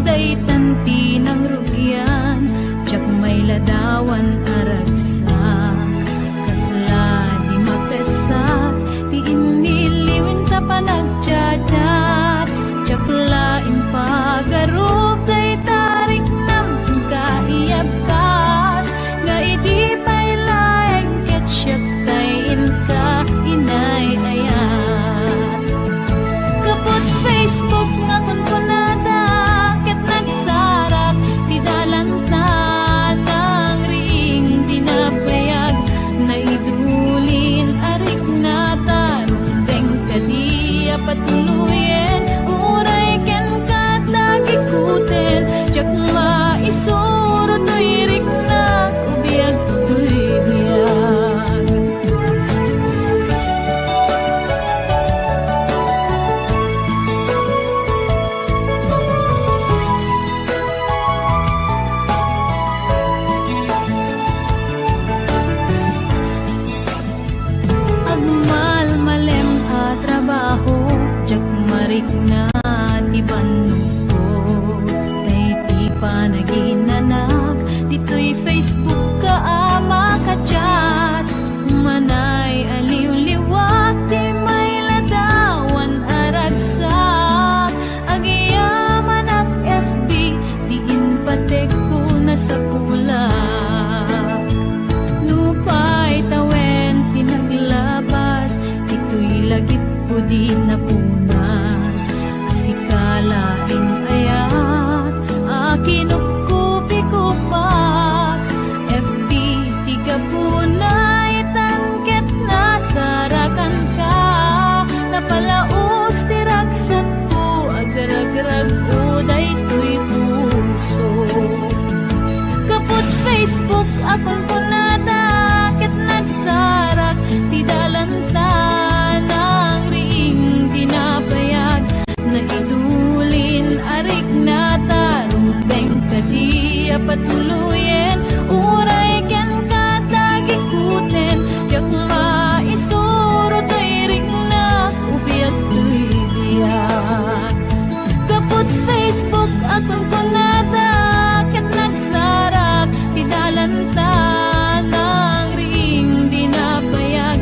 uday tanti ng rugyan, tiyak may ladawan aragsak. Kasla di mapesak, di iniliwin ta panagjadat. Tiyak lain pagaruk, day tarik nam kaiyabkas. Nga iti pay laeng ketsyat tayin ka inay ayat. Kapot Facebook nga kunkunada, ket nagsarap ti dalanta ng ring dinabayag. Naidulin arik na tarumbeng kadiya patuluyen, uray ken kat nagikuten. Tiyak maisuro to'y rik na ubiyag to'y biyag. Agmal malem a trabaho, tiyak marik na ti banluko. Tay ti panaginanag, dito'y Facebook ka ama ka-chat. Manay aliw-liwat, ti may ladawan aragsak. Agiyaman at FB, di inpatek ko na sa pulak. Lupay tawen pinaglabas, ito'y lagip ko di napunas. Asikalain ayat, akinupkupi ko pak. FB tiga punay tangket na sarakan ka. Napalaos tiragsat ko, agaragrag uday to'y puso. Kapot Facebook akon punada, ket nagsarak ti dalanta ng ring dinapayag. Naidulin arik na tarumbeng kadiya patuluyen, uray ken katagikuten. Tiyak maisuro to'y ring na ubiyag to'y biyag. Kapot Facebook akon kunada, ket nagsarak ti dalanta ng ring dinapayag.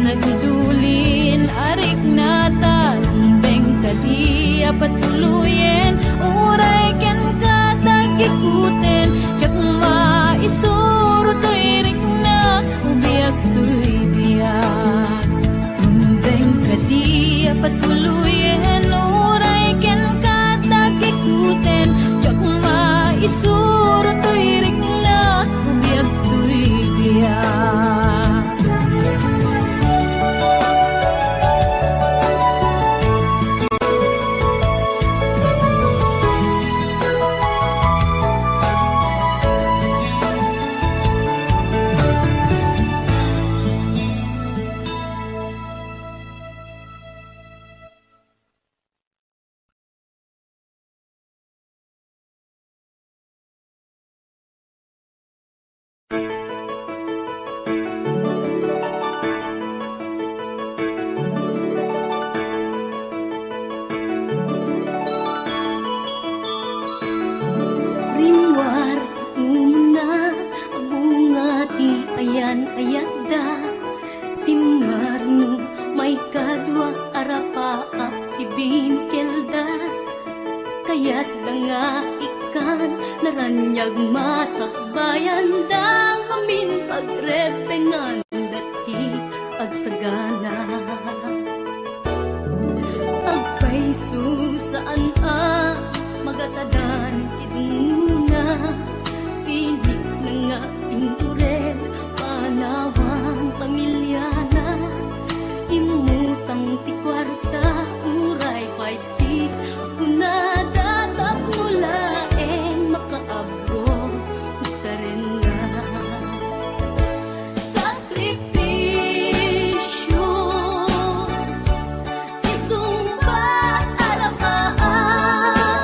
Nagdulin arik na tarumbeng kadiya patuluyen, uray ken katagikuten. Tiyak maisuro to'y ring na ubiyag to'y biyag. Rumbeng kadiya patuluyen, uray ken katagikuten. Tiyak maisuro to'y ring na ubiyag to'y biyag. Rimwar umuna, bunga ti ayan ayadda. Simmarno may kadwa arapaap ti binkelda. Kayat da nga ikan naranyag masakbayan da. Amin pagrepengan dati agsagana. Agpaiso saan magatadan kitunguna. Pinik na nga indurel panawang pamilyana. Imutang ti kwarta uray 5-6 ako na datap mula makaabot usarin nga. Sakripisyo isumpa alapaan.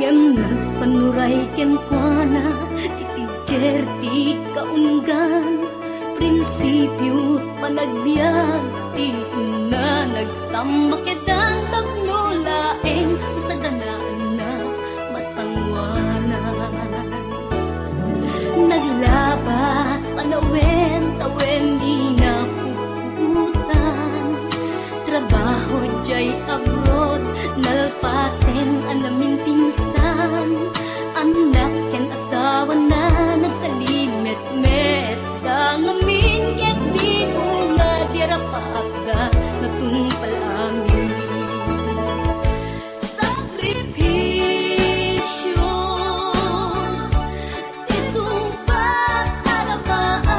ngem nagpanuray ken kuana titigker ti kaunggan prinsipyo panagbiag ti na nagsamakedan tapno laeng sa ganaan na masangwanan naglabas panawen tawen di na puputan trabaho jay abroad nalpasen anamin pinsan anak ken asawa na nagsalimet met dangamin ket di nga dirapaagda natungpal amin sakripisyo isumpat arapaagda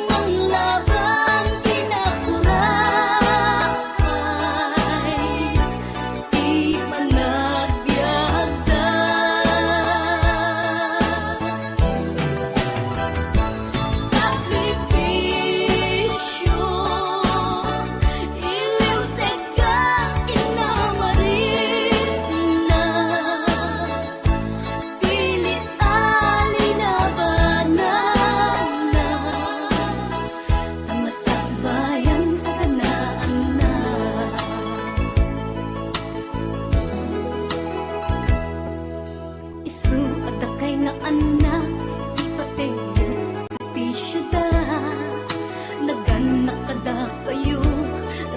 manglaban kinakurakay di panagbiagda sakripisyo iliw seka inamarin na pilit alinabanan na masakbayan sa kanaan na isu at akay nga anak ipategyot sa pisyo da naganak kada kayo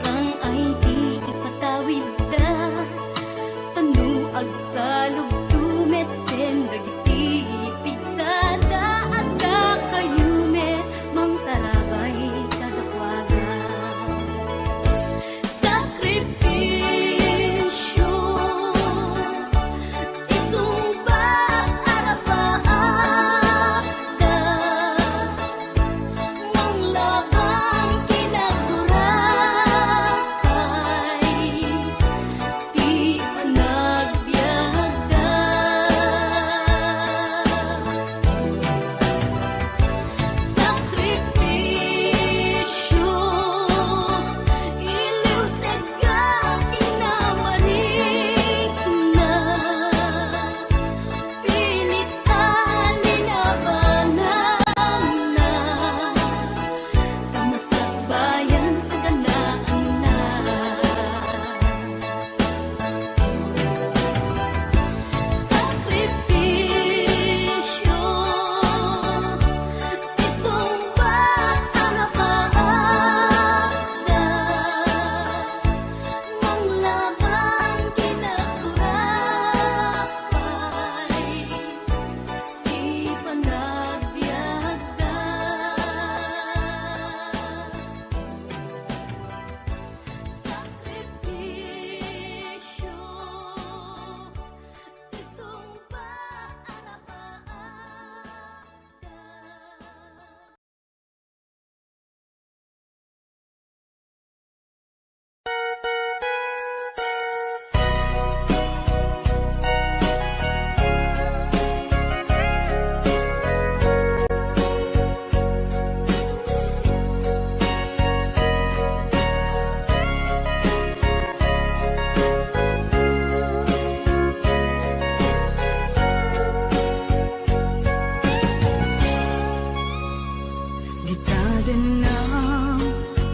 rang ay di ipatawid da tanuag sa lugdumet den dagiti pigsada at da kayo met mang tarabay kadakwaga sakripisyo isumbat arapaagda manglaban kinakurakay di panagbiagda sakripisyo iliw seka inamarik na pilit alinabanan na tamasakbayan sa ganaan na sakripisyo isumbat arapaagda manglaban kinakurakay di panagbiagda sakripisyo isumbat arapaagda Gitaden na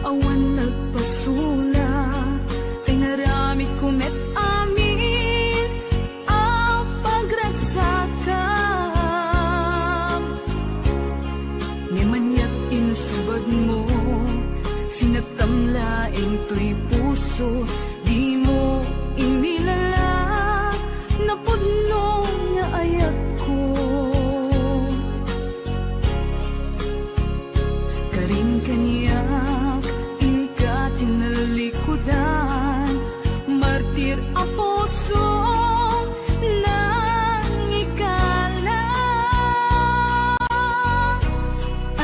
awan nagpasulat kay narami kumet amin ang pagragsakam ni manyak insubad mo sinatamlaeng to'y puso di mo inilala na pudno nga ayat ko karing kaniyak inka tinalikudan martir a puso nang ikala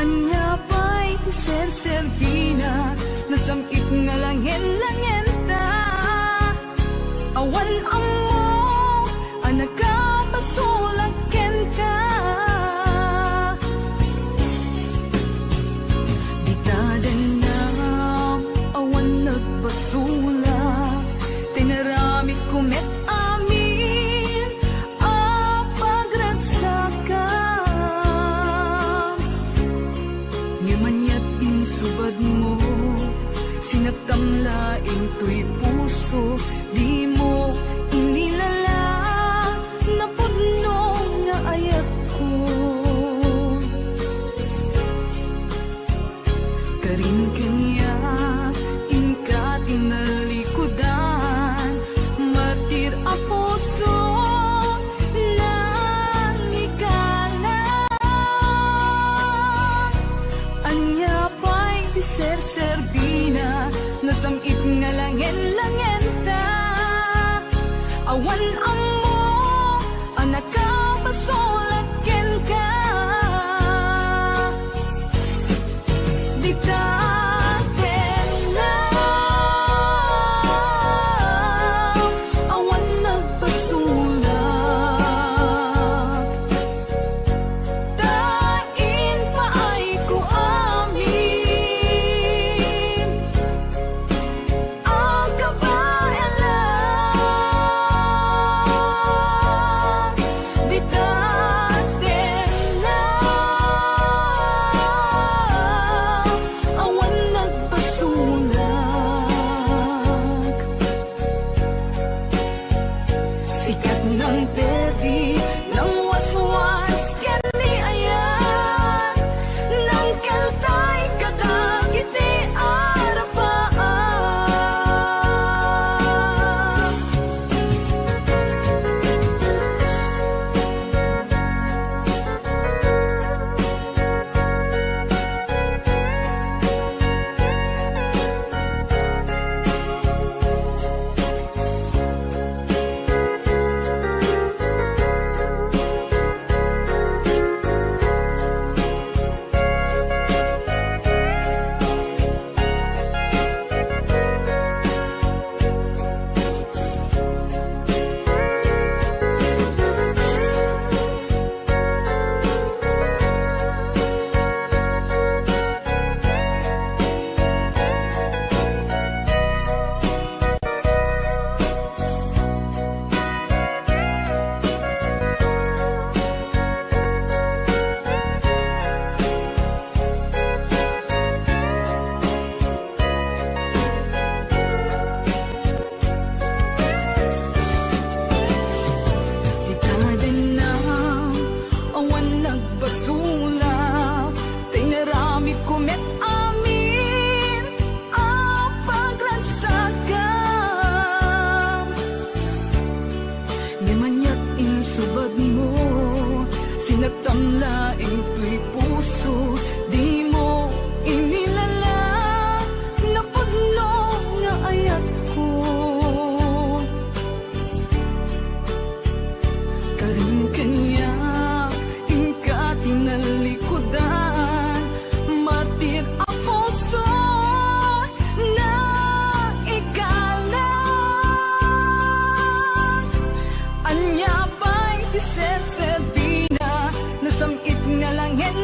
anya pa'y ser-servina nasamit nga langin-langin ta awan amo anak ka pasulat ken ka Gitaden na awan nagpasulat tinarami sinagtamlaing tuy puso, di mo inilala na puno nga ayat ko. Karin kanya inka tinalikudan, matir a puso nang ikala. Anya pa'y ser-serbina, nasamit nga langen-langen ta. Awan amo, anak ka pasulaken ka. Di taten na, awan nagpasulak. Tain pa ay ko amin, ang kabayan lang. Di taten na, awan nagpasulak. Sikat ng perdi, ng waswas, kendi ayan, ng kaltay kadagiti arapaan. Di taden na, awan nagpasulak. Tay naramid ko met amin, ang paglagsagam. Ngamanyak insubad mo, sinagtamlaing tuy puso, di mo inilala na puno nga ayat ko. Karin kanya inka tinalikudan, matir a puso na ikala. Anya pa'y ser-serbina, nasamit nga langen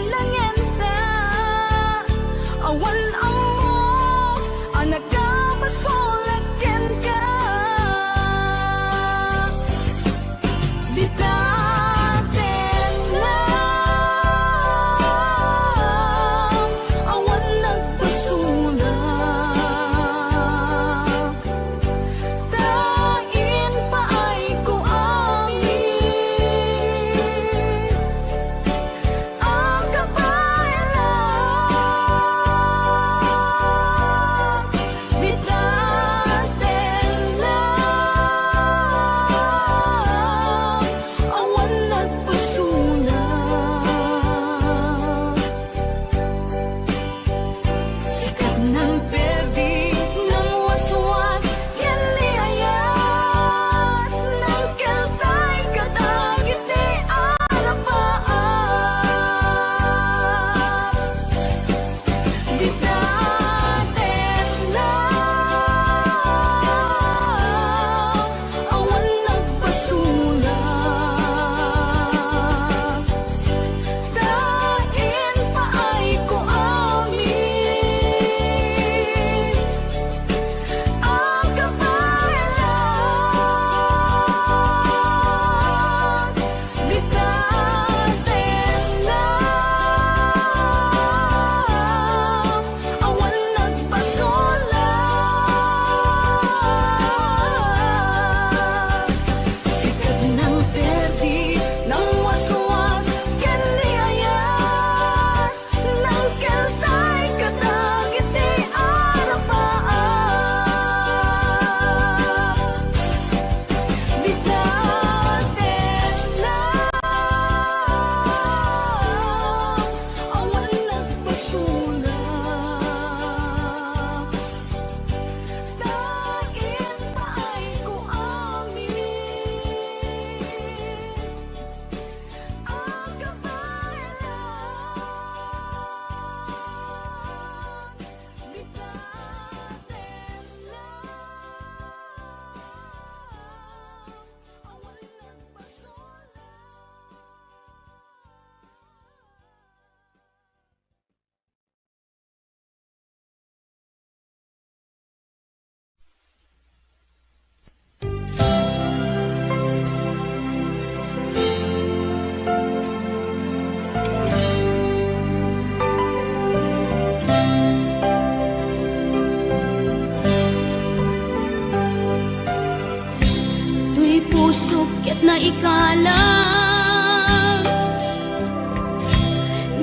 na ikalang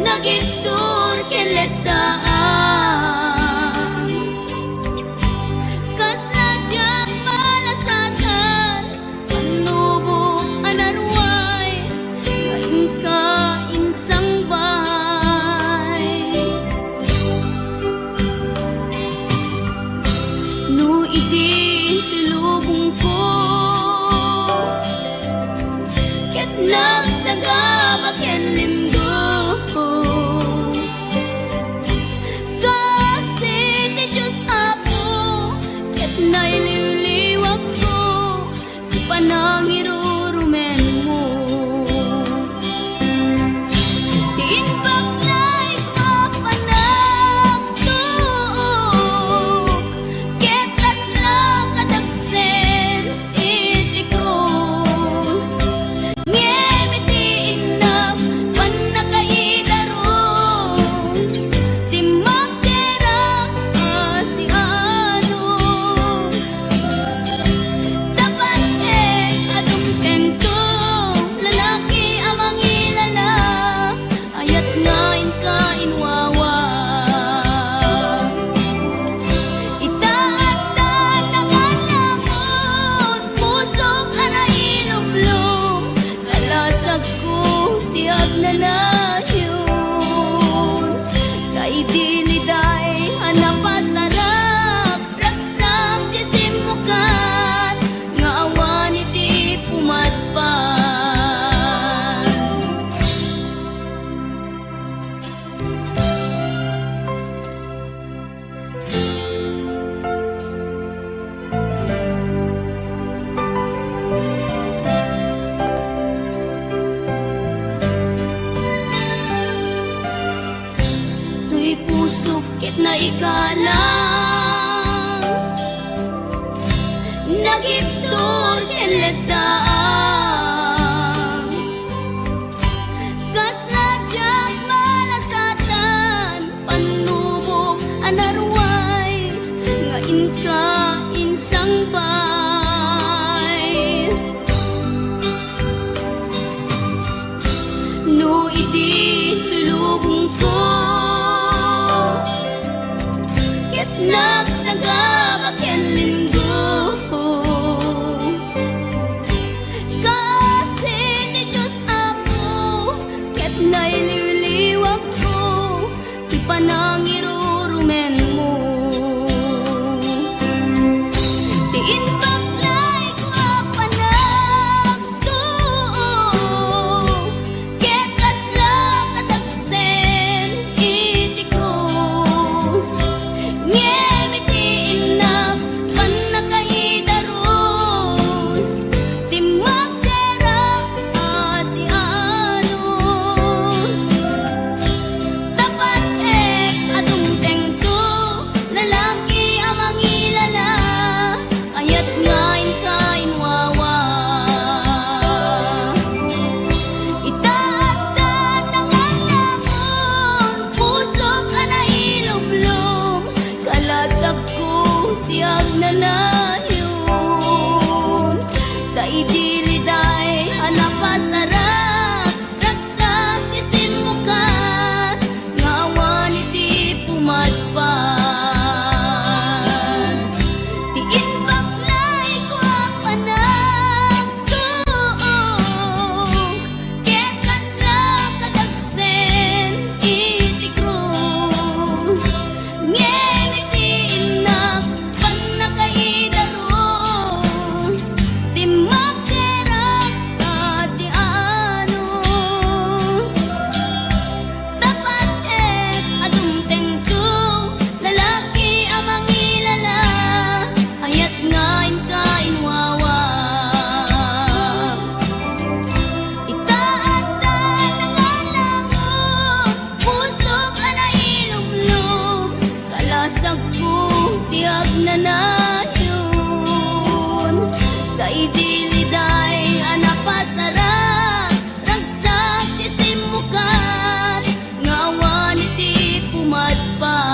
nagitur keletaan kas najak malasatan panubo anarway kain ka insang bahay no idi tilubong ko ket nagsagabak ken limdo kasi ti Diyos Apo ket naililiwag ko ti panangirurumen mo ti inbaklay ko panagtuok ket laslang kadagsen iti krus ngem iti inam panakaidaros ti magderang asianos dapat check adung tento lalaki amang ilala ayat ngain ka inwawa itaatan nangalangon pusok ana ilumlum kalasag ko tiag na layon kay diliday hanapasarap raksang kisimukan nga awan iti pumatpan tuy pusok ket na ikalang nagiptor keletaan kas najak malasatan panubok anarway nga inka insang bay no idi tulubong ko ket nagsagabak ken limdo kasi ti Diyos Apo ket naililiwag ko ti panangirurumen mo ti inbaklay ko panagtuok ket laslang kadagsen iti krus ngem iti inam panakaidaros ti magderang asianos dapat check adung tengto lalaki amang ilala ayat ngain ka inwawa itaatan nangalangon pusok ana ilumlum kalasag ko tiag na layon kay diliday hanapasarap raksang kisimukan nga awan iti pumatpan ti inbaklay ko panagtuok ket laslang kadagsen iti krus ngem iti inam panakaidaros ti magderang asianos dapat check adung tengto lalaki amang ilala ayat ngain ka inwawa itaatan nangalangon pusok ana ilumlum kalasag ko tiag na layon kay diliday hanapasarap ragsang kisimukan nga awan iti pumatpan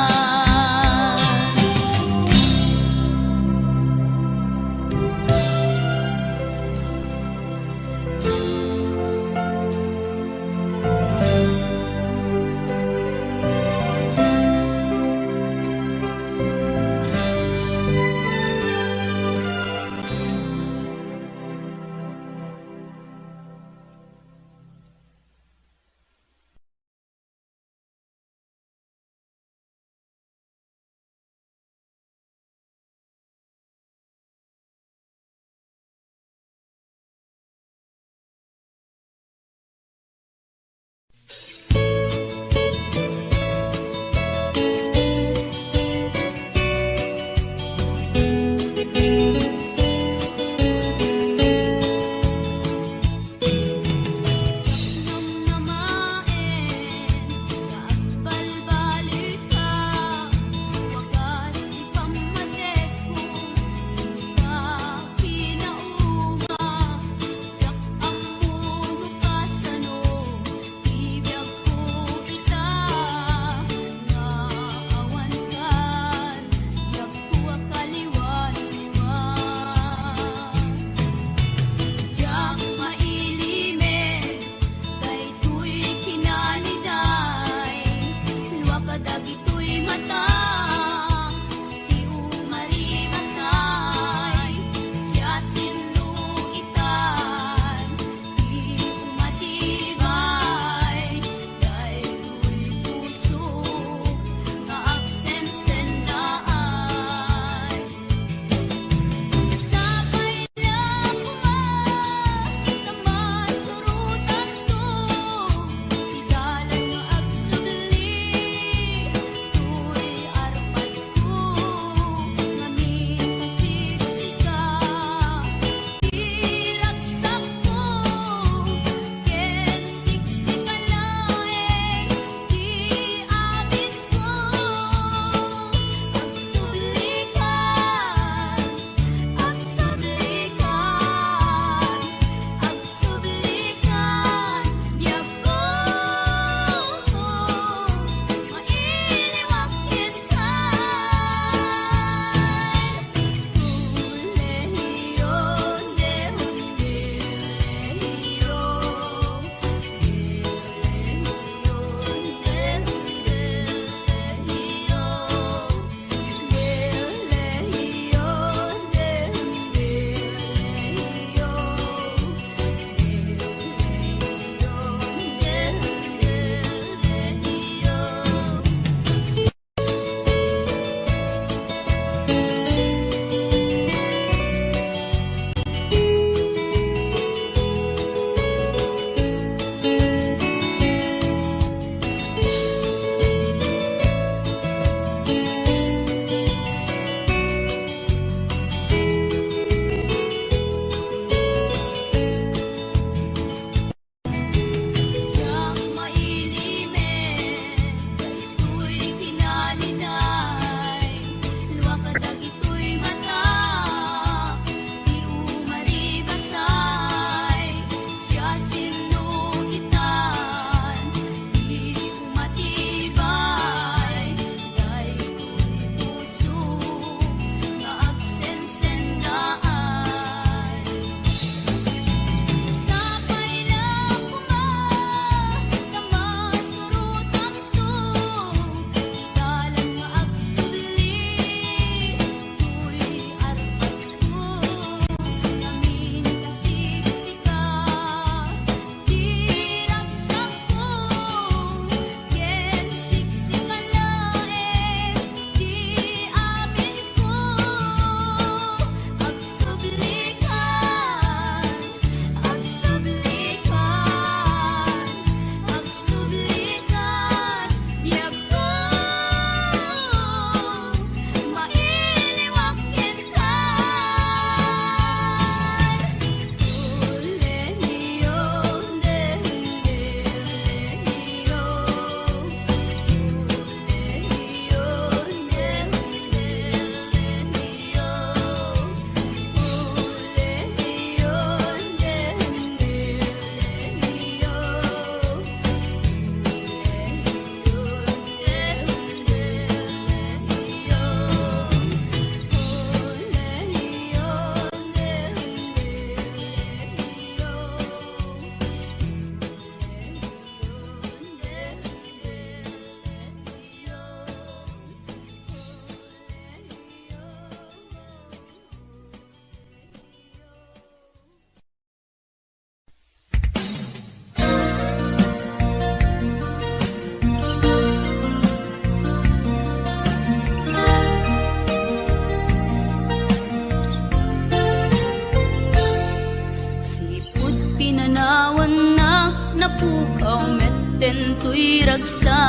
pukaw metten tuy ragsa,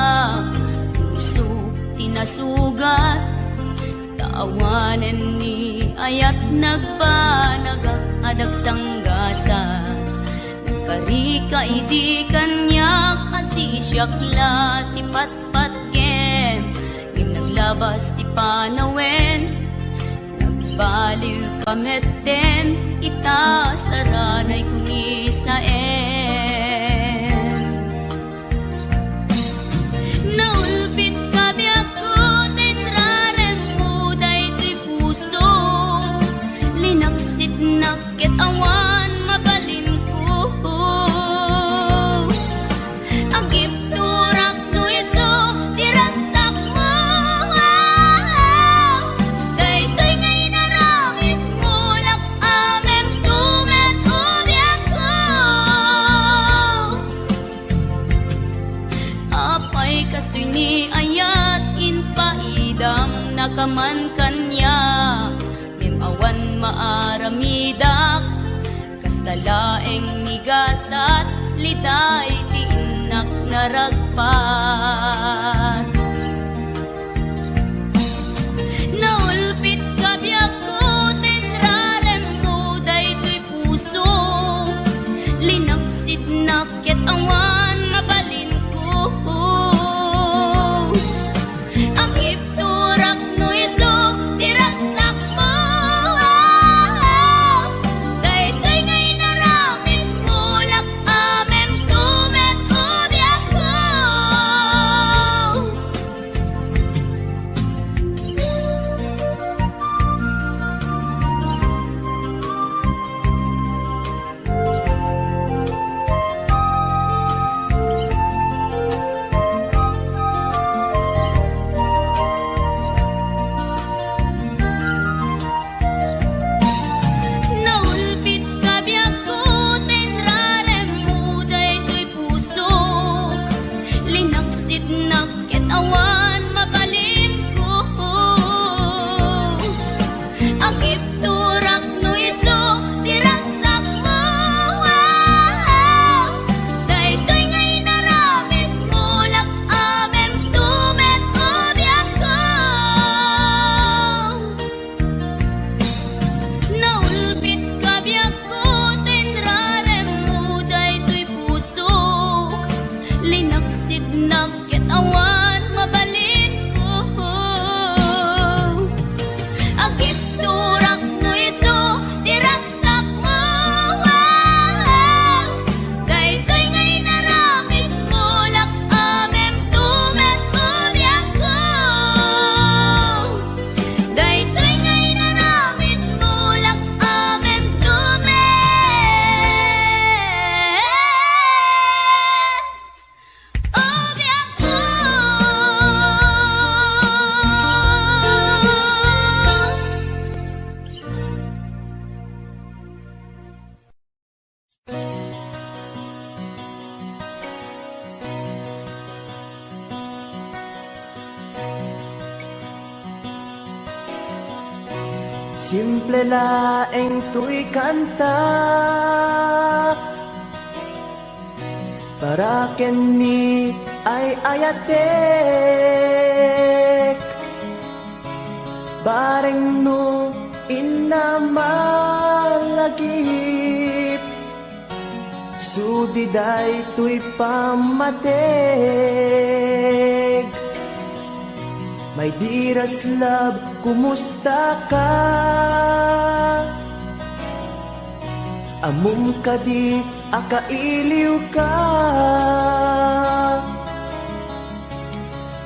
puso tinasugat, taawanen ni ayat nagpanagak adag sanggasa. Karika idi kanyak asisyak la ti patpat kem, ngim naglabas ti panawen, nagbaliw kametten, ita saranay kuni sa naulpit kami ako, tinrarem mo day ti puso, linaksit nakit awan mabalin ko. Agip turak no iso, tiragsak mo, daytoy ngay naramit mo, lak amem tumet ubiyak ko. Apay kastoy ni ayat inpaidam nakaman kanya, awan maaramidak, kastalaeng nigasat, liday ti inak naragpat. Naulpit kabiyak ko, tinrarem mo daytoy puso, linaksid nakit awan mabalin ko. Ang ipturak no iso, tiragsak mo, daytoy ngay naramit mo, lak amem tumet ubiyak ko. Naulpit kabiyak ko, tinrarem mo daytoy puso, linaksid nakit awan mabalin ko. Agip turak no iso, tiragsak mo, daytoy ngay naramit mo, lak amem tumet ubiyak ko. Naulpit kabiyak ko, tinrarem mo daytoy puso, linaksid nakit awan mabalin ko. Agip turak no iso, tiragsak mo, daytoy ngay naramit mo, lak amem tumet ubiyak ko. Daytoy ngay naramit mo, lak amem tumet ubiyak ko. Simple laeng tuy kanta, para kenni ay ayatek, bareng no inamalagip, sudiday tuy pamatek. My dearest love, kumusta ka? Amum ka di akailiw ka,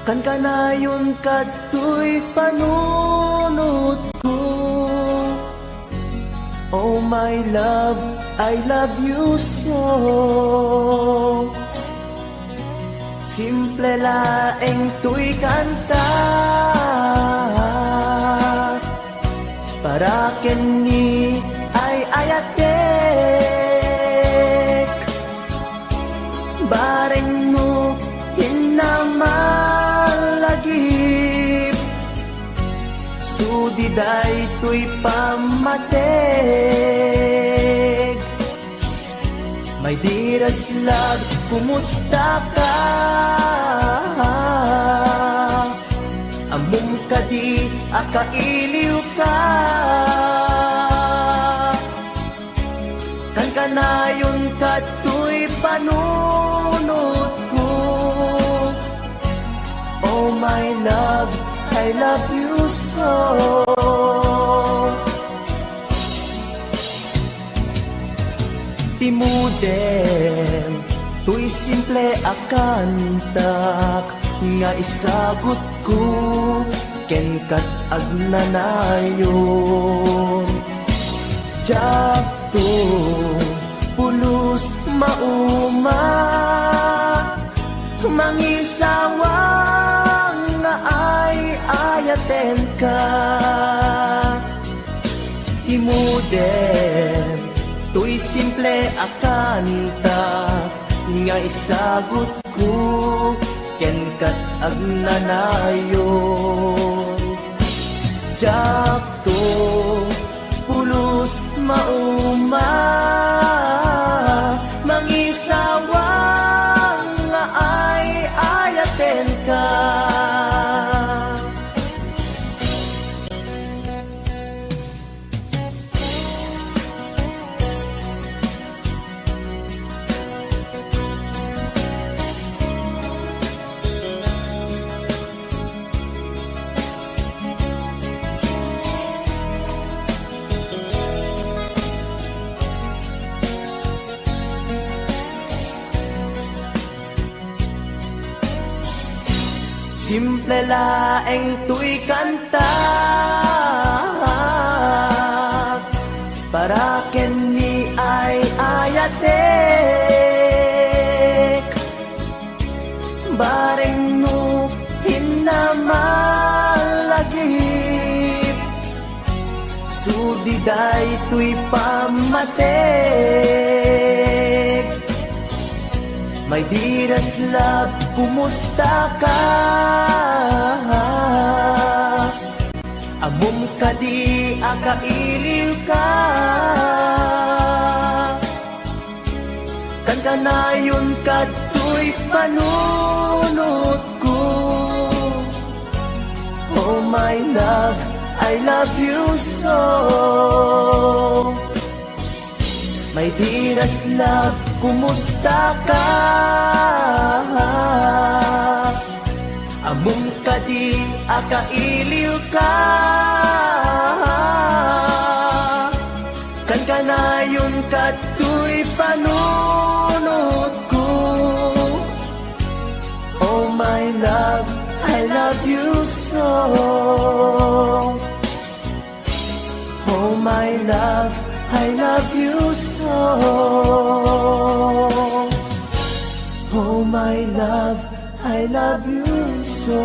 kan kanayon kato'y panunod ko. Oh my love, I love you so. Simple laeng tuy kanta, para kenni ay ayatek, bareng mo hinamalagip, sudiday tuy pamatek. My dearest love, kumusta ka? Amom ka di, akailiw ka. Kan kanayon ka tuy panunod ko. Oh my love, I love you so. Timuden, tuy simple akantak, nga isagot ko, ken kat agnanayon. Jakto, pulos mauma, mangisawang nga ay ayaten ka. Timuden, tuy simple akanta, nga isagot ko, ken kat agnanayon. Jakto, pulos mauma, mangisawang nga ay ayaten ka. Simple laeng tuy kanta, para ken ni ay ayatek. Bareng no hinamalagip, sudiday tuy pamatek. My dearest love, kumusta ka? Amom ka di, akailiw ka. Kan kanayon ka tuy panunod ko. Oh my love, I love you so. My dearest love, kumusta ka? Amom ka di, akailiw ka. Kan kanayon ka tuy panunod ko. Oh my love, I love you so. Oh my love, I love you so. Oh my love, I love you so.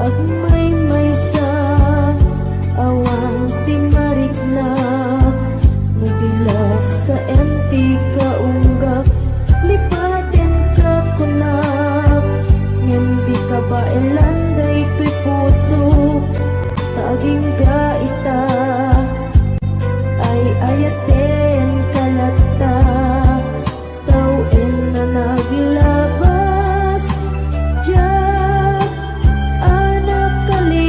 Agmay may sa awang timarikla, magdilas sa empty kaunggap, lipatin ka kunap, hindi ka ba elanday to'y puso, taging gaita, ay ayaten kalata, tawin na naglabas, Diyak, anak kali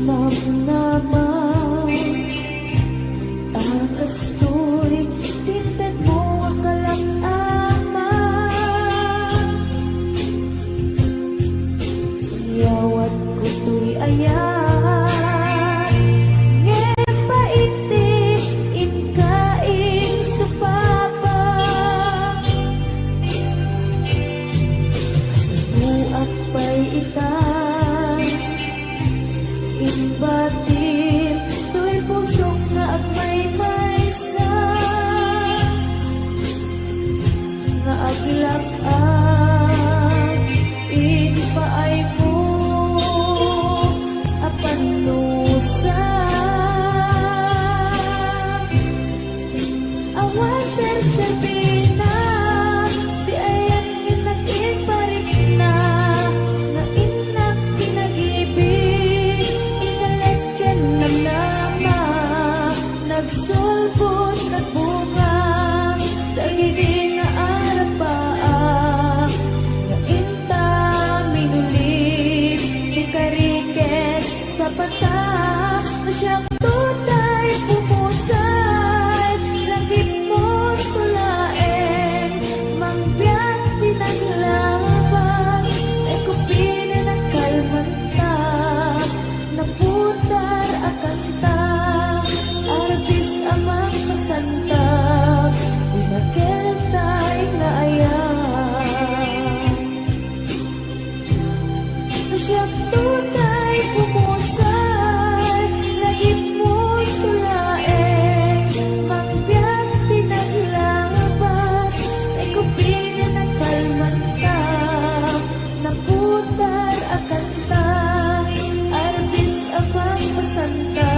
namnaman. Takas to'y tinted mo ang kalak-aman. Yawat ko to'y ayan, ngayon pa iti inkain sa papa. Kasibuak pa'y itan, inbatil to'y pusok nga at may maysa, nga aglap ang inpaay mo apanusa. Awan ser-servina, di ayan inak-iparik na, nga inak pinag-ibig, ingalagyan ng nama, nagsulbot, nagbunga, dagiti nga arapaa, nga inta minulit, di kariket sa pata, na siyang tutay pumusay, langit mo tulaen, mangbiyak pinaglabas, ay kupina ng kalmanta, naputar akanta, arbis amang masanta, pinagketay na ayan. Na siyang tunay pumusay, lagip mo tulaen, mangbiyak pinaglabas, ay kupina ng kalmanta, naputar akanta, arbis amang masanta,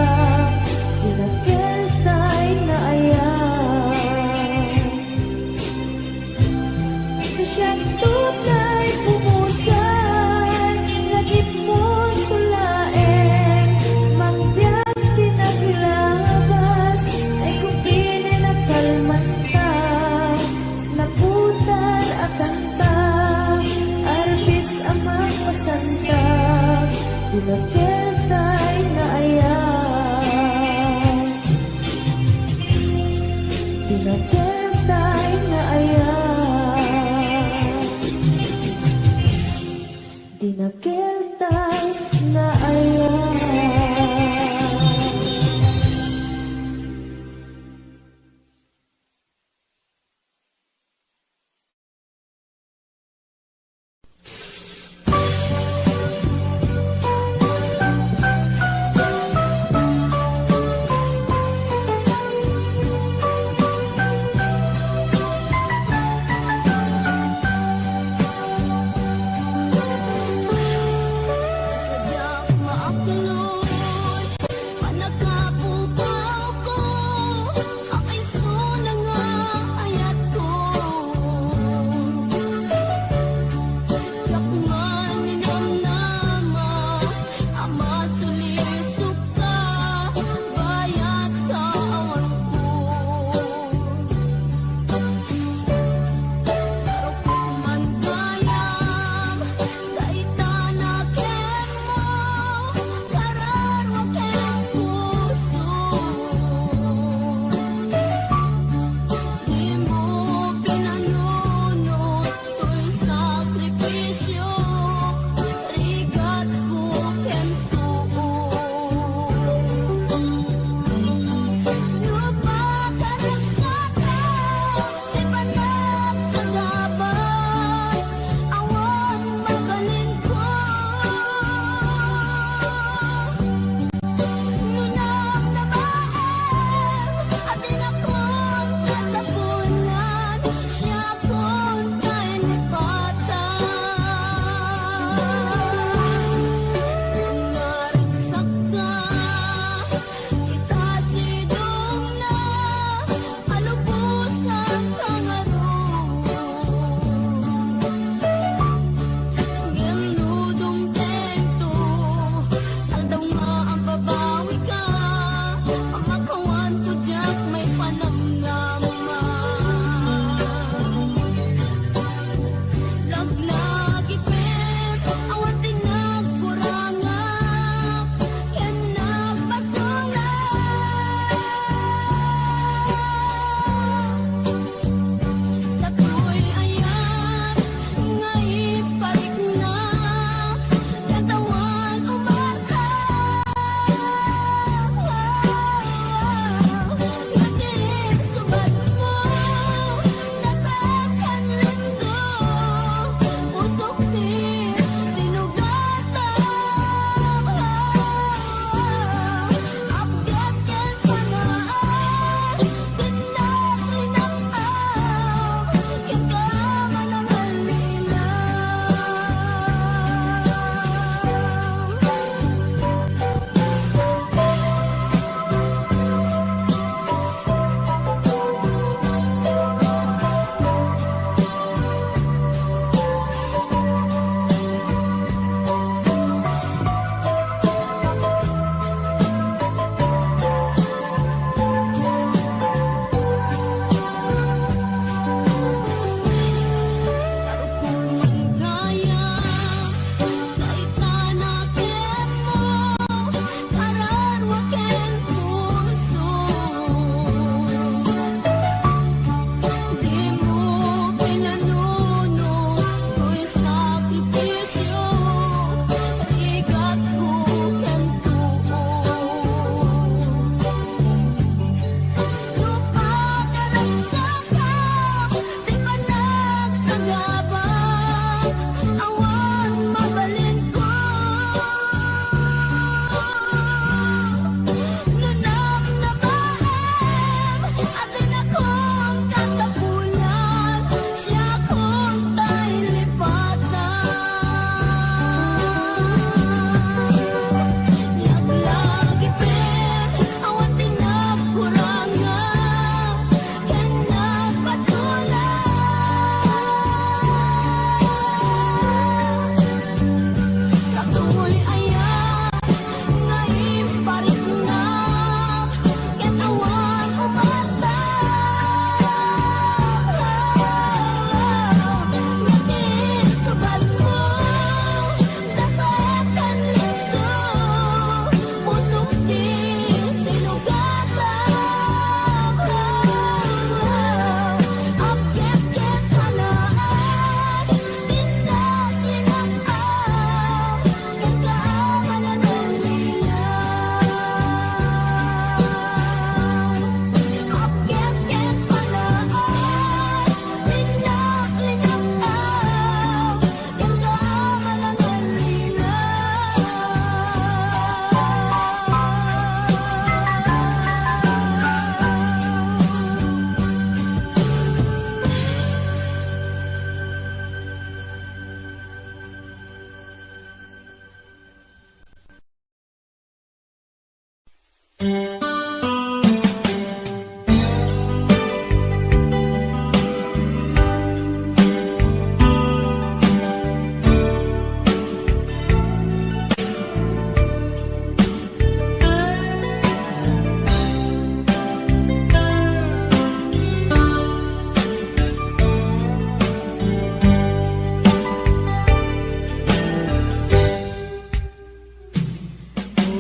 pinagketay na ayan. Na siyang tunay pumusay, lagip mo tulaen, mangbiyak pinaglabas, ay kupina ng kalmanta, naputar akanta, arbis amang masanta, pinagketay na ayan. Pinagketay na ayan. Pinagketay na ayan.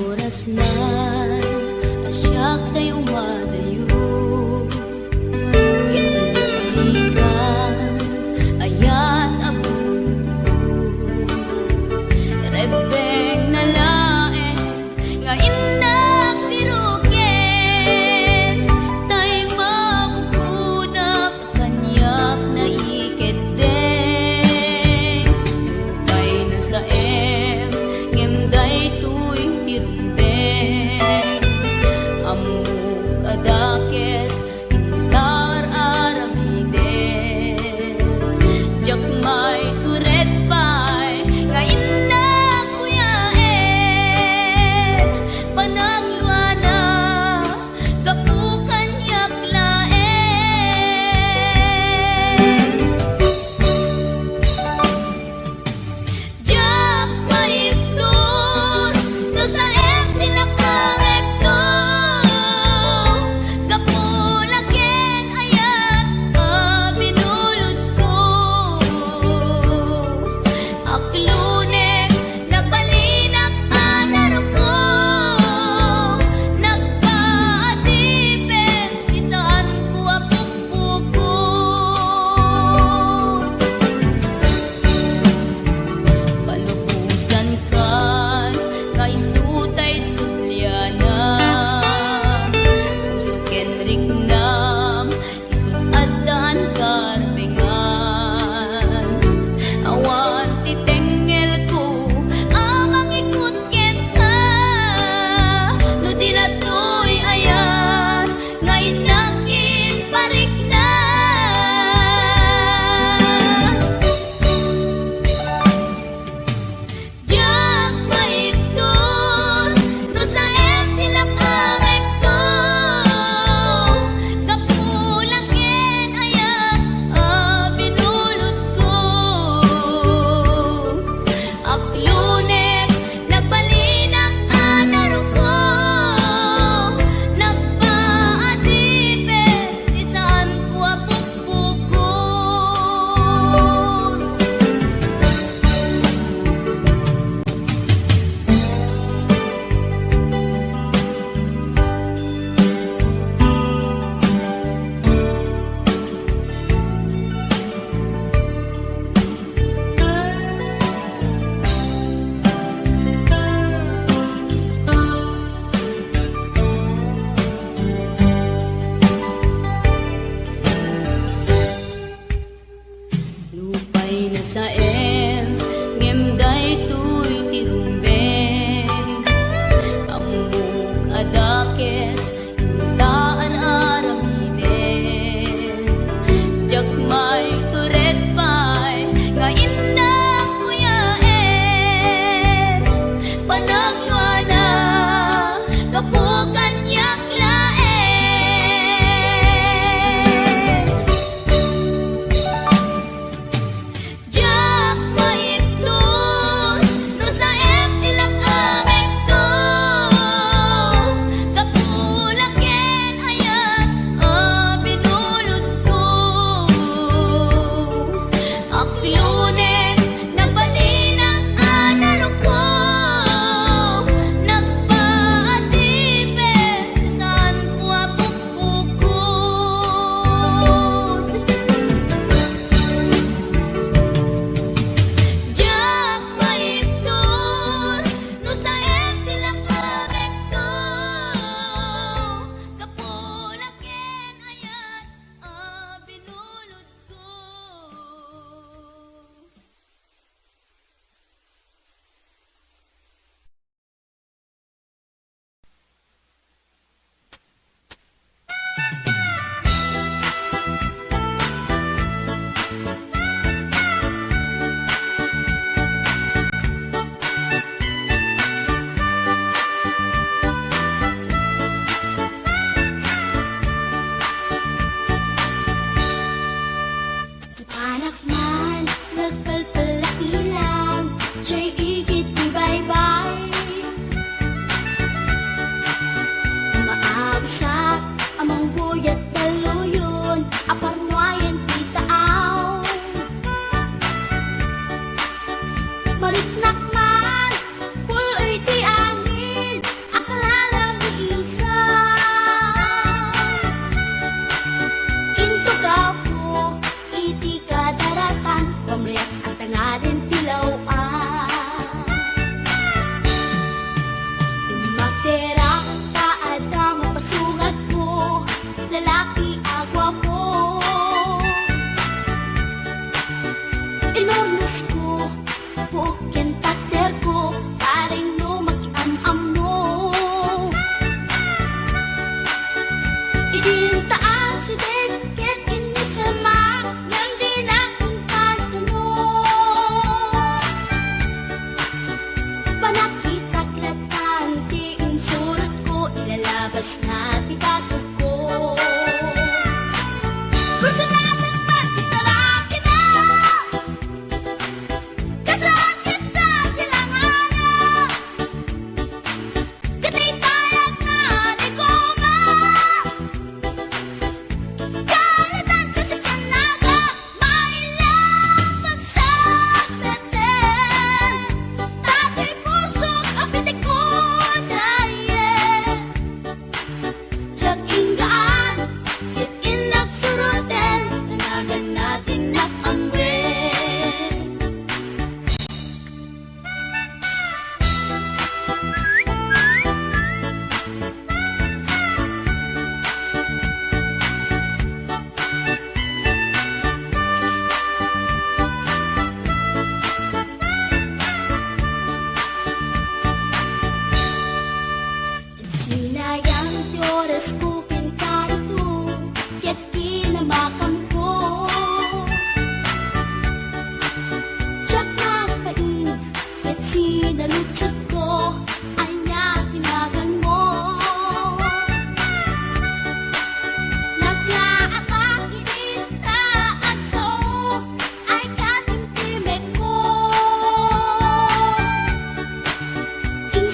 oras na asyak tay umadayo Kitiligan ayat abot ko Rebeng na laeng nga indak piruken tay mabukudak kanyak na iketeng tay na sa ngem day tuwing tirumbeng amuk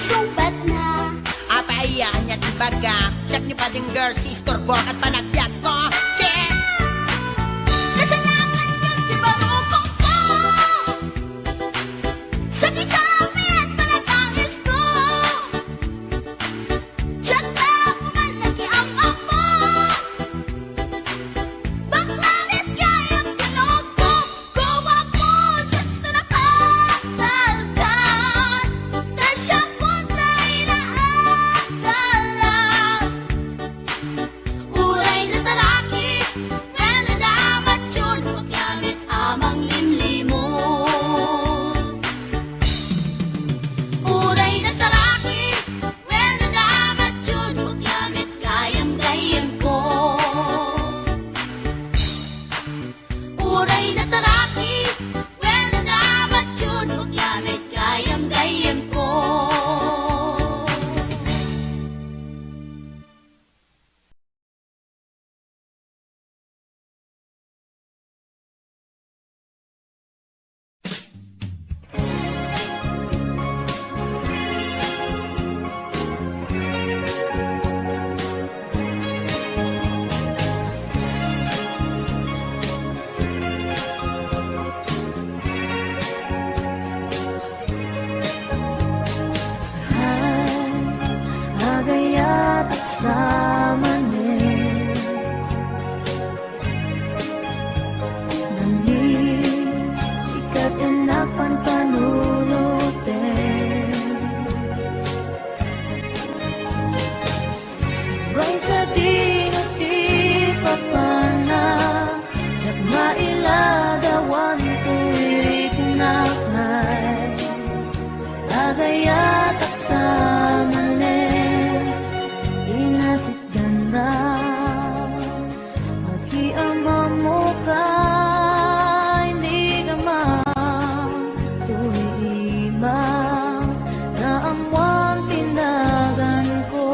sumbat na. Apayaan niya tibaga. Shot niyo pa din girl, si Storbok at panagbiag ko. Check! Kasalanan yun, di ba rupang ko? Sakit sa amin, panatangis ko. Tsak na pumalaki ang amo. Baklavit kayang tinog ko. Gawa po sa pinakatalkan. Dahil siyang puntay na agalan. Uray na talaki, pwede na mature, paggamit amang limlimon. Uray na talaki, pwede na mature, paggamit gayam-gayam ko. Uray na talaki, pwede na mature, paggamit gayam-gayam ko. Agayat at samanin Nangin sikat enapan panunutin Ray sa dinuti papana Jak mailagawan tuwid na kay Agayat at samanin Inasit ganda Magkiama mo ka Hindi ka tuwiba Na amwang tinagan ko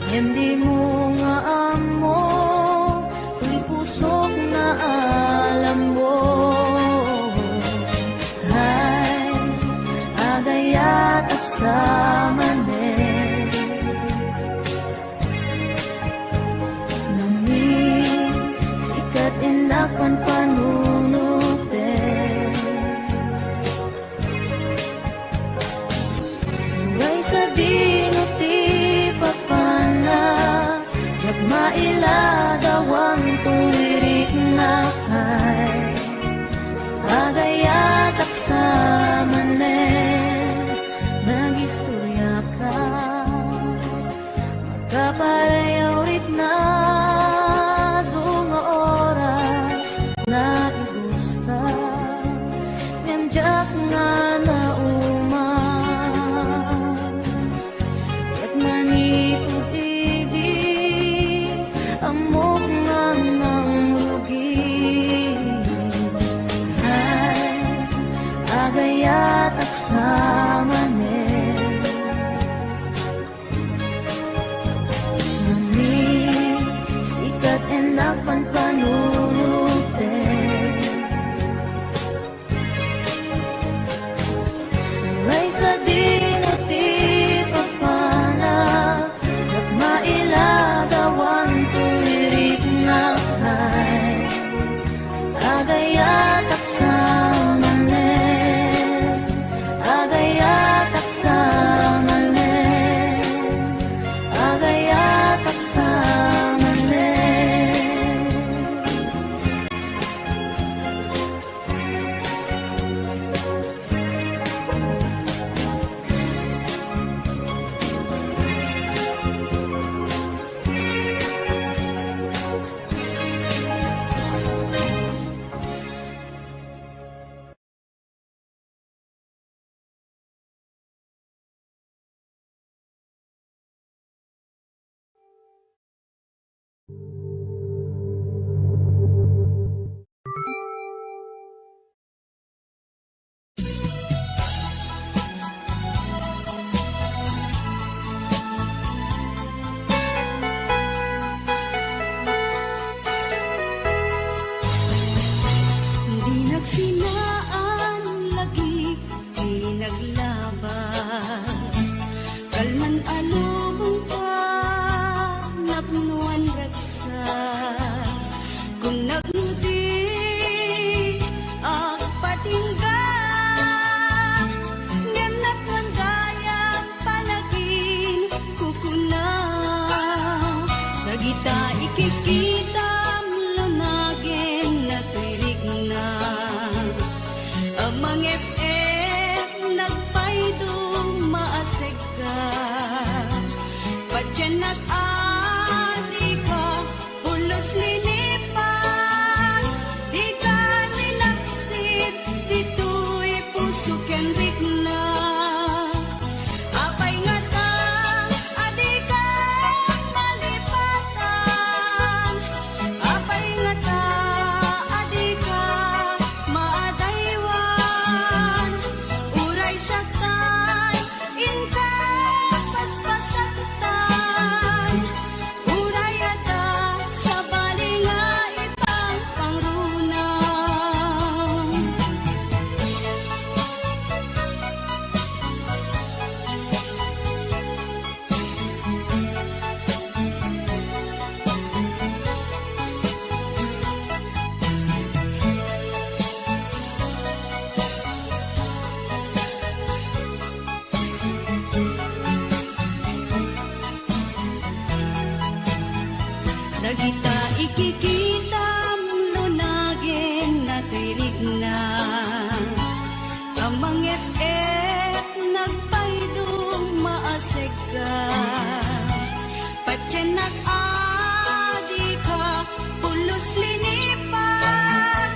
Hindi mo nga amo Tuy pusok na alam mo Hay agayat at samanin Nangin sikat inapan panunutin Uray sa dinuti papana Jak mailagawang tuwirik na kay Agayat at samanin Nag-istorya syaktan, inka paspasaktan, uray ata sa balinga ipang pangrunang. Dagita ikikita lunagin na tuirig na amang et nagpaydong maaseg ka patyanak adi ka pulos linipan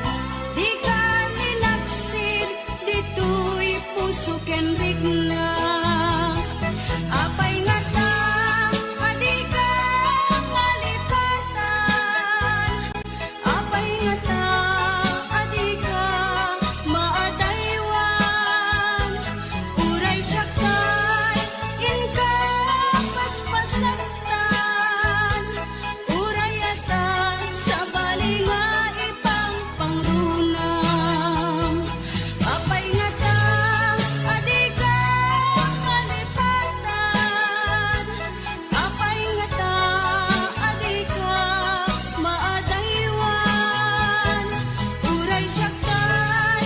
di ka ninaksid dito'y puso ken rigna apay nga ta adi ka malipatan apay nga ta adi ka maadaywan uray syaktan inka paspasaktan uray ata sa balinga ipang pangrunang apay nga ta adi ka malipatan apay nga ta adi ka maadaywan uray syaktan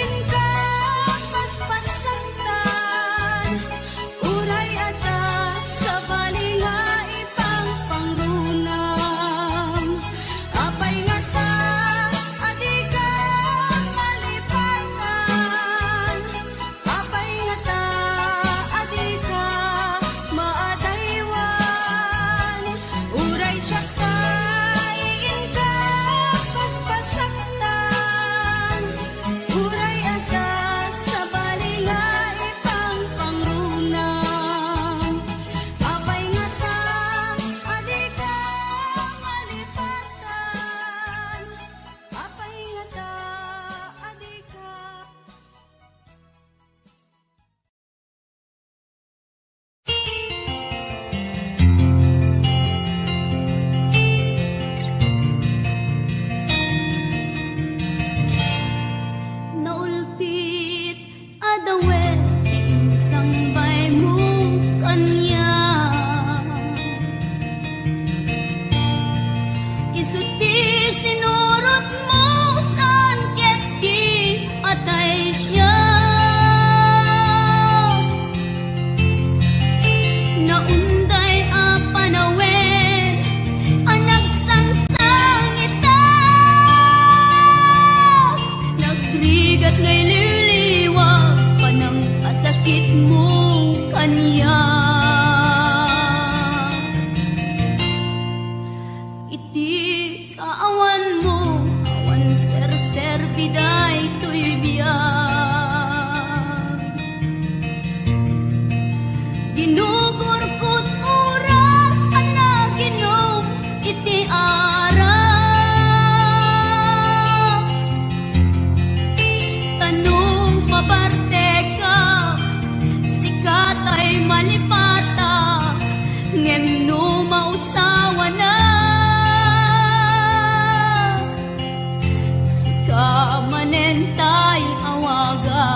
inka paspasaktan uray ata sa balinga ipang pangrunang apay nga ta adi ka malipatan apay nga ta adi ka maadaywan uray syaktan inka paspasaktan uray ata sa balinga ipang pangrunang apay nga ta adi ka malipatan apay nga ta adi ka naulpit adawet insambay mo kanya isuti sinurot mo saan keti atay siya naunday a panawen anak sangsang ita nagrigat ngay liliwag panang asakit mo kanya iti kaawan mo awan ser biday to'y biyag ginugur ko't oras anaginom iti arap tanong mabarte ka sikat ay malipata ngem no mausawa na sika manentay awaga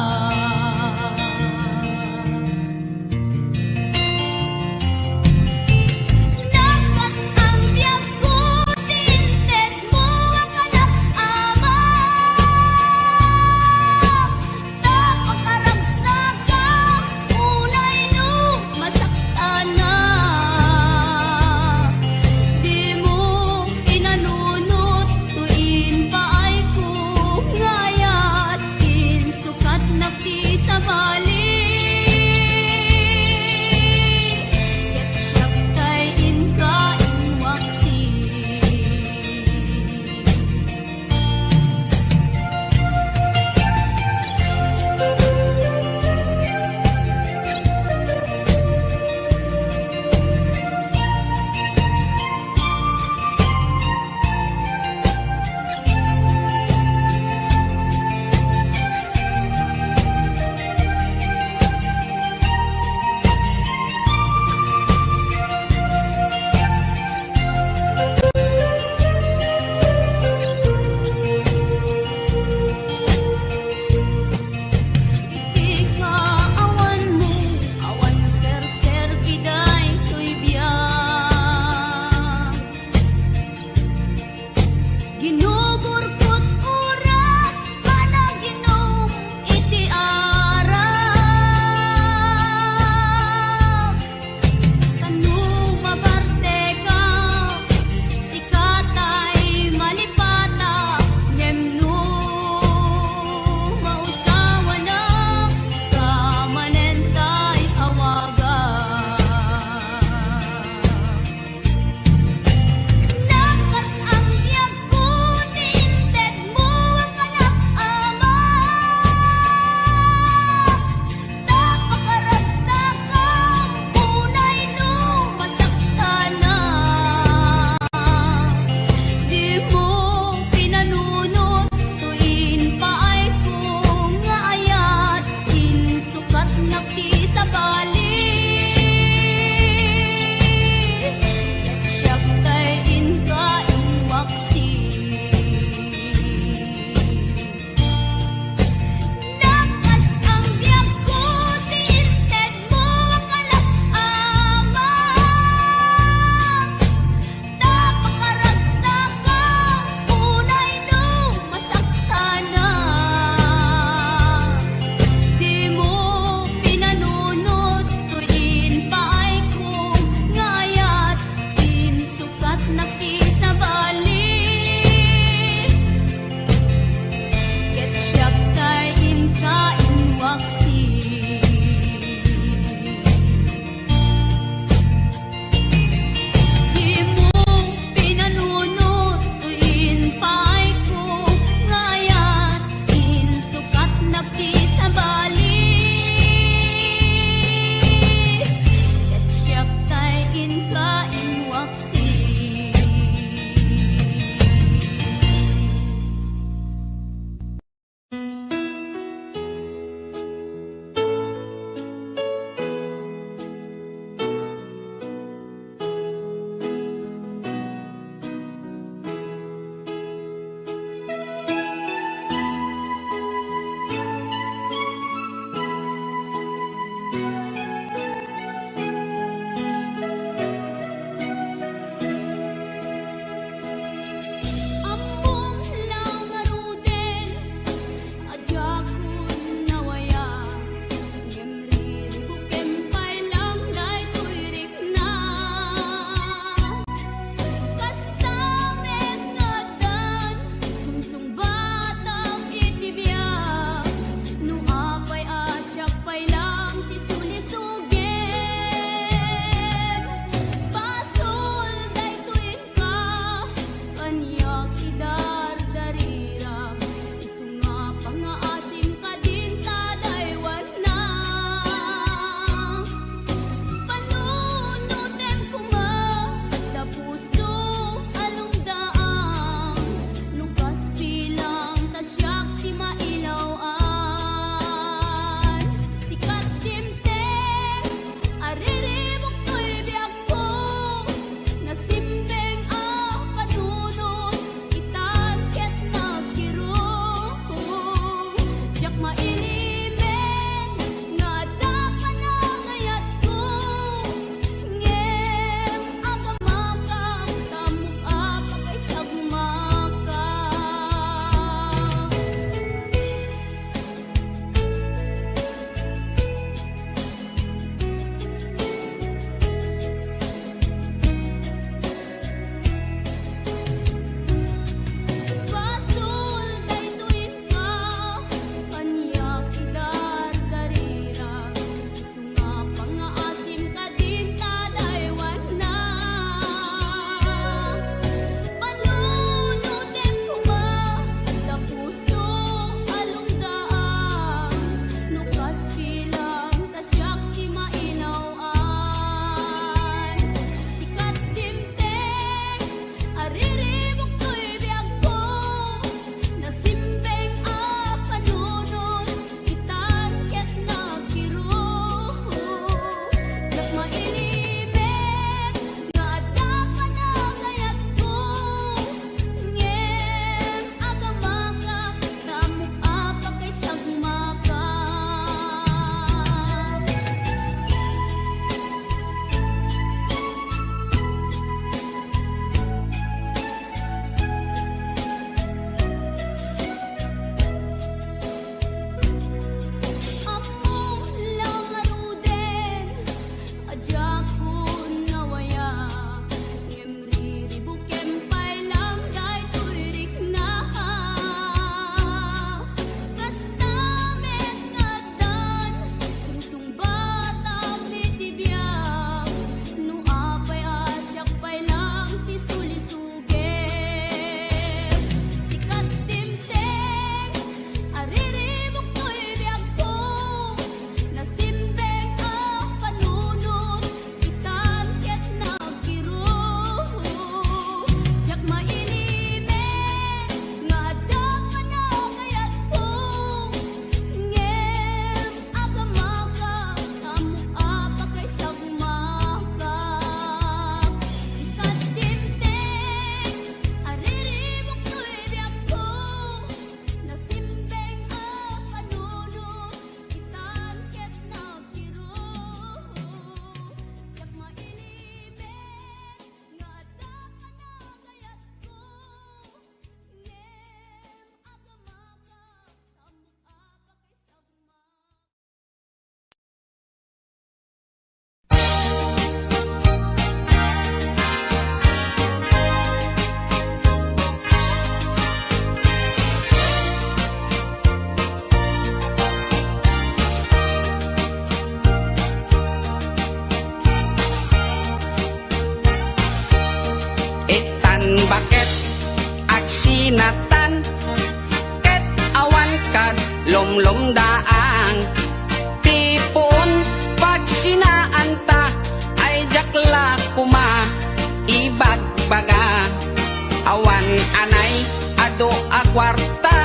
ado a kwarta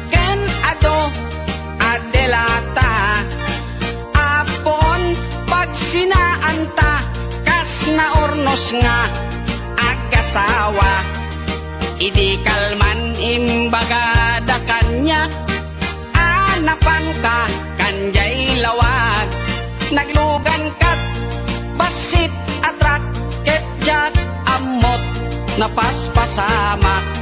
ken ado adelata apon pag sinaanta kas na ornos nga agasawa idi kalman imbaga da kanya anapan ka kanjay lawag naglugan kat basit atrak ketjak amot napaspasama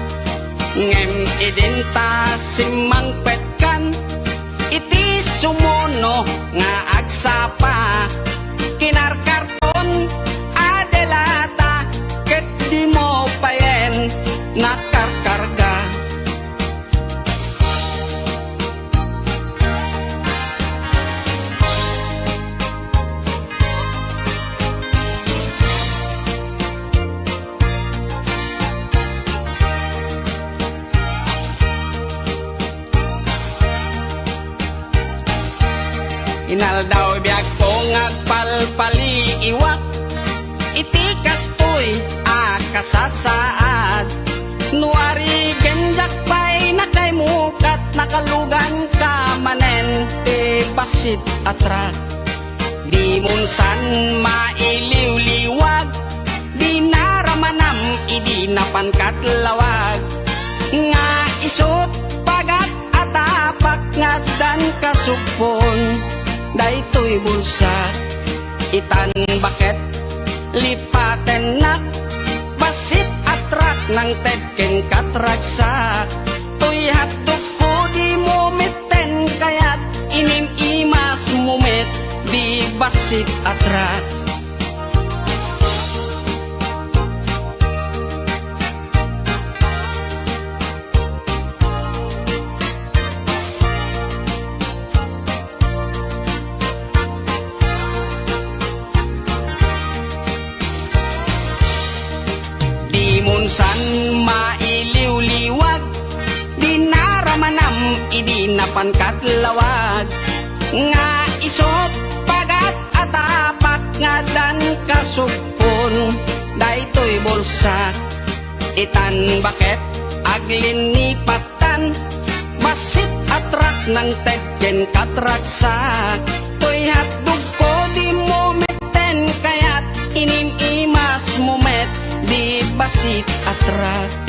ngem idinta simang petkan iti sumuno nga agsapa kinarkarton adelata ket di mo payen nakarkarga inaldaw biag po ngagpalpali iwak iti kastoy akasasaad nuari genjak pay nakaymukat nakalugan ka manen ti basit atrak di munsan mailiw-liwag di naramanam idi napankat lawag nga isot pagat atapak nga dan kasupon daytoy bulsa itan baket lipaten nak basit atrak nang tedken katraksa tuy hatdok ko di mumiten kayat inim imas mumit di basit atrak munsan mailiw-liwag di naramanam idi napankat lawag nga isot pagat atapak nga dan kasupon daytoy bulsa itan baket aglinipatan basit atrak nang tedken katraksa tuy hatdog ko di mo meten kayat inim imas mumet di basit atrak